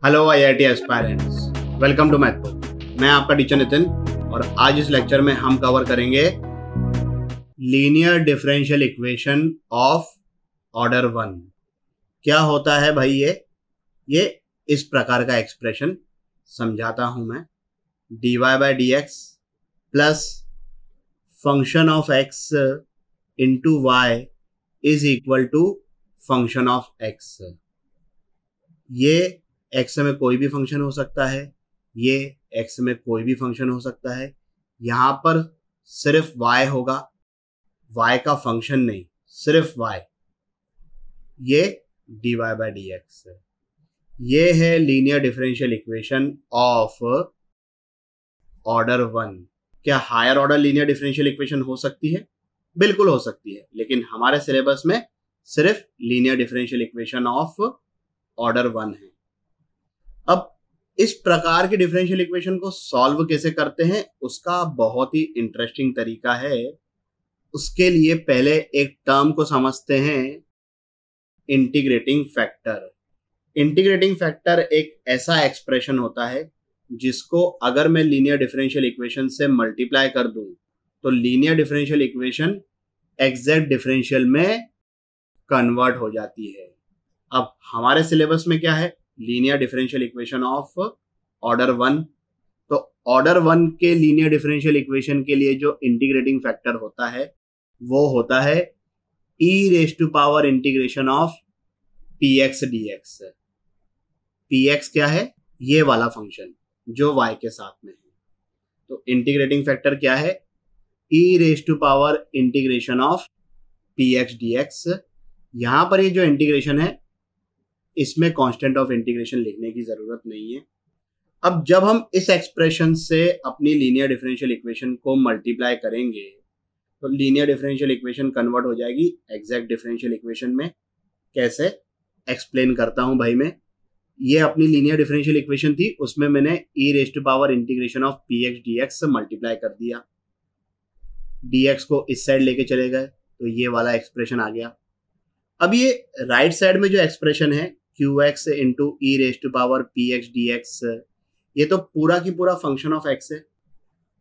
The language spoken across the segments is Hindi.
Hello IIT aspirants, welcome to Mathbook. मैं आपका टीचर नितिन और आज इस लेक्चर में हम कवर करेंगे linear differential equation of order 1। क्या होता है भाई ये इस प्रकार का एक्सप्रेशन समझाता हूं मैं। dy by D X plus function of x into Y is equal to function of x। ये x में कोई भी फंक्शन हो सकता है, ये x में कोई भी फंक्शन हो सकता है। यहां पर सिर्फ y होगा, y का फंक्शन नहीं, सिर्फ y। ये dy बाय डी एक्स है। ये है linear differential equation of order 1। क्या higher order linear differential equation हो सकती है? बिल्कुल हो सकती है, लेकिन हमारे सिलेबस में सिर्फ linear differential equation of order 1 है। अब इस प्रकार की डिफरेंशियल इक्वेशन को सॉल्व कैसे करते हैं उसका बहुत ही इंटरेस्टिंग तरीका है। उसके लिए पहले एक टर्म को समझते हैं, इंटीग्रेटिंग फैक्टर। इंटीग्रेटिंग फैक्टर एक ऐसा एक्सप्रेशन होता है जिसको अगर मैं लीनियर डिफरेंशियल इक्वेशन से मल्टीप्लाई कर दूं तो linear differential equation exact differential में कन्वर्ट हो जाती है। अब हमारे सिलेबस में क्या है? Linear differential equation of order 1। तो ऑर्डर 1 के लीनियर डिफरेंशियल इक्वेशन के लिए जो इंटीग्रेटिंग फैक्टर होता है वो होता है e raise to power integration of px dx। px क्या है? ये वाला फंक्शन जो y के साथ में है। तो इंटीग्रेटिंग फैक्टर क्या है? e raise to power integration of px dx। यहां पर ये जो इंटीग्रेशन है इसमें कांस्टेंट ऑफ इंटीग्रेशन लिखने की जरूरत नहीं है। अब जब हम इस एक्सप्रेशन से अपनी लीनियर डिफरेंशियल इक्वेशन को मल्टीप्लाई करेंगे तो लीनियर डिफरेंशियल इक्वेशन कन्वर्ट हो जाएगी एग्जैक्ट डिफरेंशियल इक्वेशन में। कैसे? एक्सप्लेन करता हूं भाई मैं। ये अपनी लीनियर डिफरेंशियल इक्वेशन थी, उसमें मैंने e raise to power integration of px dx से मल्टीप्लाई कर दिया। dx को इस साइड लेके चले गए तो ये वाला एक्सप्रेशन आ गया। अब ये राइट साइड में जो एक्सप्रेशन है qx into E raise to power px dx, ये तो पूरा की पूरा फंक्शन ऑफ x है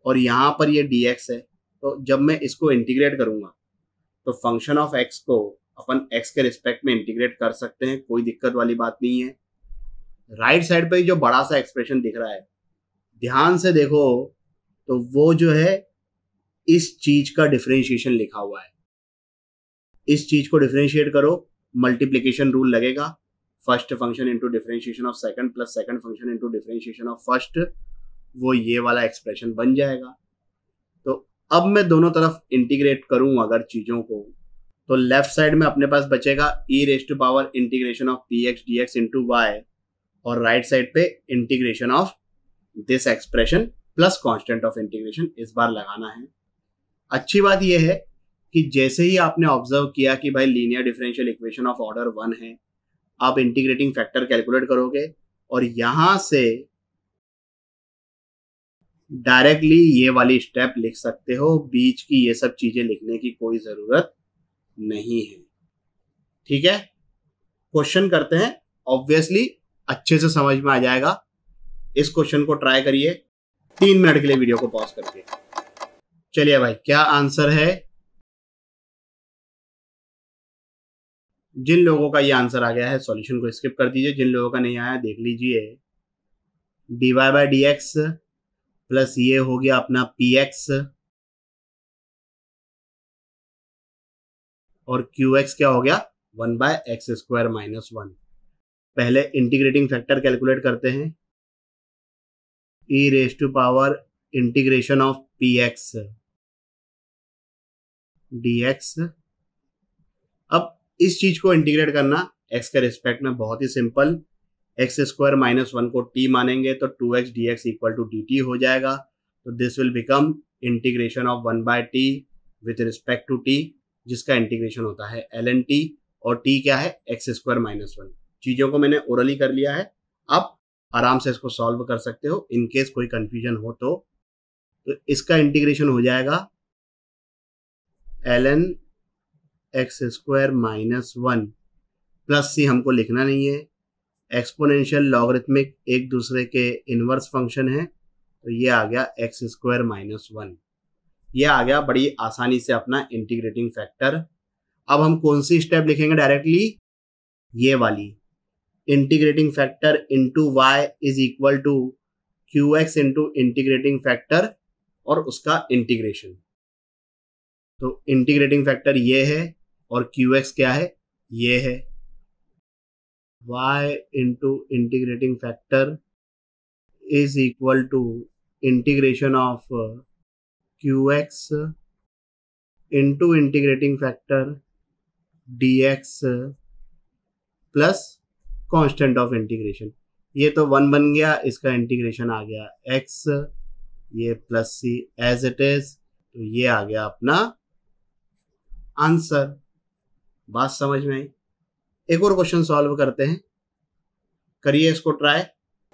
और यहाँ पर ये dx है। तो जब मैं इसको इंटीग्रेट करूंगा तो फंक्शन ऑफ x को अपन x के रिस्पेक्ट में इंटीग्रेट कर सकते हैं, कोई दिक्कत वाली बात नहीं है। राइट साइड पे जो बड़ा सा एक्सप्रेशन दिख रहा है, ध्यान से देखो तो वो जो है इस चीज का डिफरेंशिएशन लिखा हुआ है। इस चीज को डिफरेंशिएट करो, मल्टीप्लीकेशन रूल लगेगा। First function into differentiation of second plus second function into differentiation of first, वो ये वाला एक्सप्रेशन बन जाएगा। तो अब मैं दोनों तरफ इंटीग्रेट करूं अगर चीजों को, तो लेफ्ट साइड में अपने पास बचेगा e raise to power integration of px dx into Y और राइट साइड पे integration of this expression plus constant of integration इस बार लगाना है। अच्छी बात यह है कि जैसे ही आपने ऑब्जर्व किया कि भाई linear differential equation of order 1 है, आप इंटीग्रेटिंग फैक्टर कैलकुलेट करोगे और यहां से डायरेक्टली ये वाली स्टेप लिख सकते हो। बीच की ये सब चीजें लिखने की कोई जरूरत नहीं है। ठीक है, क्वेश्चन करते हैं। ऑब्वियसली अच्छे से समझ में आ जाएगा। इस क्वेश्चन को ट्राई करिए 3 मिनट के लिए वीडियो को पॉज करके। चलिए भाई, क्या आंसर है? जिन लोगों का ये आंसर आ गया है सॉल्यूशन को स्किप कर दीजिए, जिन लोगों का नहीं आया देख लीजिए। dy by D X plus ये हो गया अपना px और qx क्या हो गया? 1 बाय एक्स स्क्वायर माइनस 1। पहले इंटीग्रेटिंग फैक्टर कैलकुलेट करते हैं। e raise to power integration of px dx। अब इस चीज को इंटीग्रेट करना x के रिस्पेक्ट में बहुत ही सिंपल। एक्स स्क्वायर माइनस 1 को t मानेंगे तो 2x dx equal to dt हो जाएगा। तो this will become integration of 1 by T with respect to t, जिसका इंटीग्रेशन होता है ln t और t क्या है? X square minus 1। चीजों को मैंने ओरली कर लिया है, आप आराम से इसको सॉल्व कर सकते हो। इनकेस कोई कंफ्यूजन हो तो इसका इंटीग्रेशन हो जाएगा ln x square minus 1 plus C हमको लिखना नहीं है, एक्सपोनेंशियल लॉगरिथमिक एक दूसरे के इनवर्स फंक्शन है, तो ये आ गया एक्स स्क्वायर माइनस वन। ये आ गया बड़ी आसानी से अपना इंटीग्रेटिंग फैक्टर। अब हम कौन सी स्टेप लिखेंगे डायरेक्टली, ये वाली, integrating factor into Y is equal to Q X into integrating factor और उसका इंटीग्रेशन। तो इंटीग्रेटिंग फैक्टर ये है और क्यू एक्स क्या है, ये है, y into integrating factor is equal to integration of Q X into integrating factor D X plus constant of integration. ये तो वन बन गया, इसका इंटीग्रेशन आ गया x, ये plus C as it is, तो ये आ गया अपना आंसर। बात समझ में आई? एक और क्वेश्चन सॉल्व करते हैं, करिए इसको ट्राई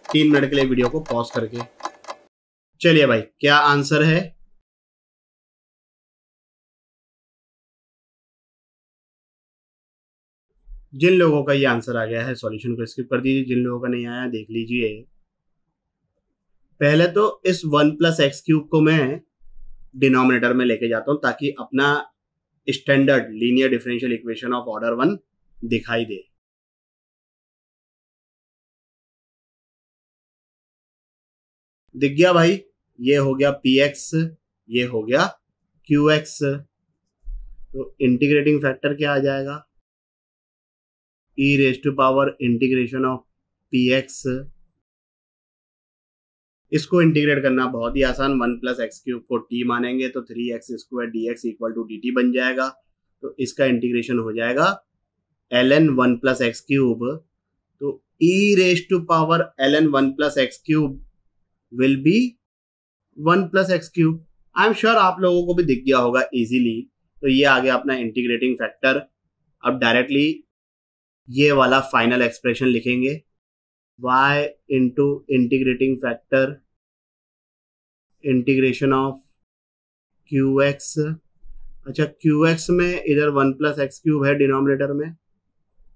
3 मिनट के लिए वीडियो को पॉज करके। चलिए भाई, क्या आंसर है? जिन लोगों का ये आंसर आ गया है सॉल्यूशन को स्किप कर दीजिए, जिन लोगों का नहीं आया देख लीजिए। पहले तो इस 1 प्लस एक्स क्यूब को मैं डिनोमिनेटर में लेके जाता हूं ताकि अपना standard linear differential equation of order 1 दिखाई दे। दिख गया भाई, ये हो गया पी एक्स, ये हो गया क्यू एक्स। तो इंटीग्रेटिंग फैक्टर क्या आ जाएगा, e raise to power integration of p x. इसको इंटीग्रेट करना बहुत ही आसान, 1 प्लस एक्स क्यूब को टी मानेंगे तो 3x square d x equal to d t बन जाएगा। तो इसका इंटीग्रेशन हो जाएगा ln 1 प्लस एक्स क्यूब। तो e raise to power ln 1 plus x cube will be 1 plus x cube. I am sure आप लोगों को भी दिख गया होगा इजीली। तो ये आ गया अपना इंटीग्रेटिंग फैक्टर। अब डायरेक्टली ये वाला फाइनल एक्सप्रेशन लिखेंगे, y into integrating factor integration of Q x. अच्छा, क्यू एक्स में इधर 1 प्लस एक्स क्यूब है डिनोमिनेटर में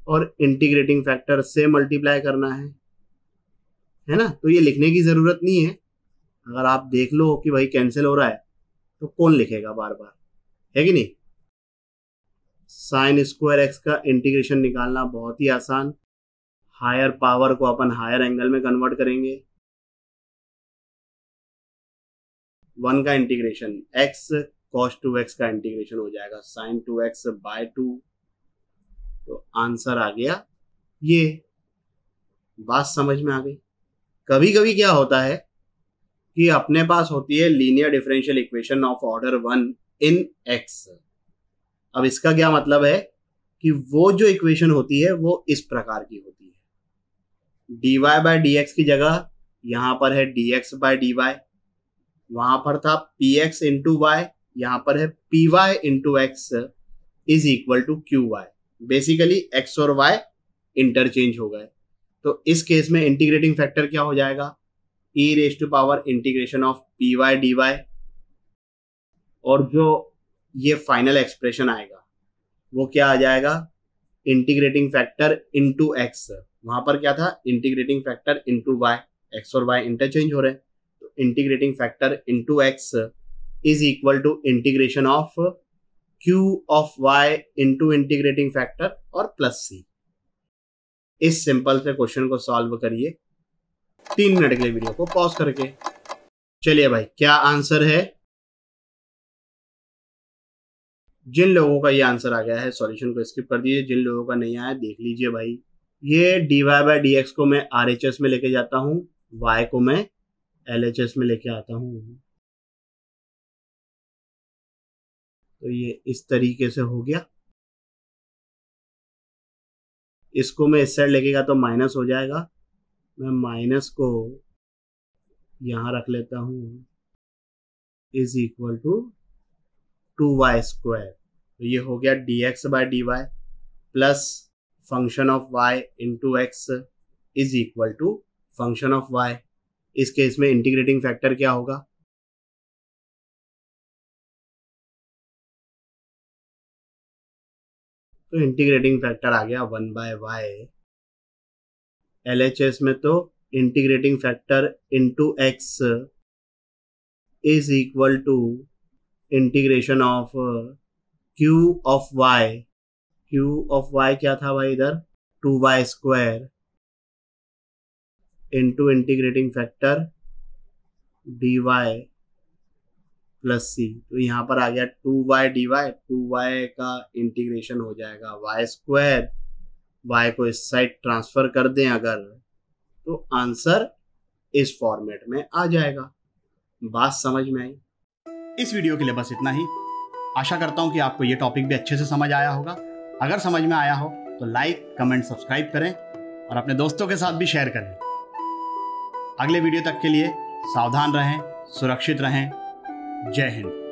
और इंटीग्रेटिंग फैक्टर से मल्टीप्लाई करना है ना। तो ये लिखने की जरूरत नहीं है, अगर आप देख लो कि भाई कैंसिल हो रहा है तो कौन लिखेगा बार बार, है कि नहीं। साइन स्क्वायर एक्स का इंटीग्रेशन निकालना बहुत ही आसान, हायर पावर को अपन हायर एंगल में कन्वर्ट करेंगे। 1 का इंटीग्रेशन x cos 2x का इंटीग्रेशन हो जाएगा sin 2x बाय 2। तो आंसर आ गया ये। बात समझ में आ गई? कभी कभी क्या होता है कि अपने पास होती है linear differential equation of order 1 in x। अब इसका क्या मतलब है कि वो जो इक्वेशन होती है वो इस प्रकार की होती है, dy बाय डी एक्स की जगह यहां पर है dx बाय dy, वहां पर था px इंटू वाई, यहां पर है py into x is equal to Q Y. Basically x और y इंटरचेंज हो गए। तो इस केस में इंटीग्रेटिंग फैक्टर क्या हो जाएगा, e raise to power integration of py dy, और जो ये फाइनल एक्सप्रेशन आएगा वो क्या आ जाएगा, इंटीग्रेटिंग फैक्टर इंटू एक्स। वहां पर क्या था, integrating factor into Y, X और वाई इंटरचेंज हो रहे हैं। तो integrating factor into x is equal to integration of Q of Y into integrating factor और प्लस सी। इस सिंपल से क्वेश्चन को सॉल्व करिए 3 मिनट के लिए वीडियो को पॉज करके। चलिए भाई, क्या आंसर है? जिन लोगों का ये आंसर आ गया है सॉल्यूशन को स्किप कर दीजिए, जिन लोगों का नहीं आया देख लीजिए भाई। ये dy बाय डी एक्स को मैं RHS में लेके जाता हूँ, y को मैं LHS में लेके आता हूँ। तो ये इस तरीके से हो गया। इसको मैं इस साइड लेके गया तो माइनस हो जाएगा, मैं माइनस को यहां रख लेता हूँ, is equal to 2y square. तो ये हो गया dx by dy plus function of y into x is equal to function of y। इस केस में इंटीग्रेटिंग फैक्टर क्या होगा, तो इंटीग्रेटिंग फैक्टर आ गया 1 बाय वाई LHS में तो integrating factor into x is equal to integration of Q of y. Q of y क्या था भाई इधर, 2y² into integrating factor dy plus C. तो यहाँ पर आ गया 2y dy, 2y का इंटीग्रेशन हो जाएगा y², y को इस साइड ट्रांसफर कर दें अगर, तो आंसर इस फॉर्मेट में आ जाएगा। बात समझ में आई? इस वीडियो के लिए बस इतना ही। आशा करता हूँ कि आपको ये टॉपिक भी अच्छे से समझ आया होगा। अगर समझ में आया हो तो लाइक, कमेंट, सब्सक्राइब करें और अपने दोस्तों के साथ भी शेयर करें। अगले वीडियो तक के लिए सावधान रहें, सुरक्षित रहें। जय हिंद।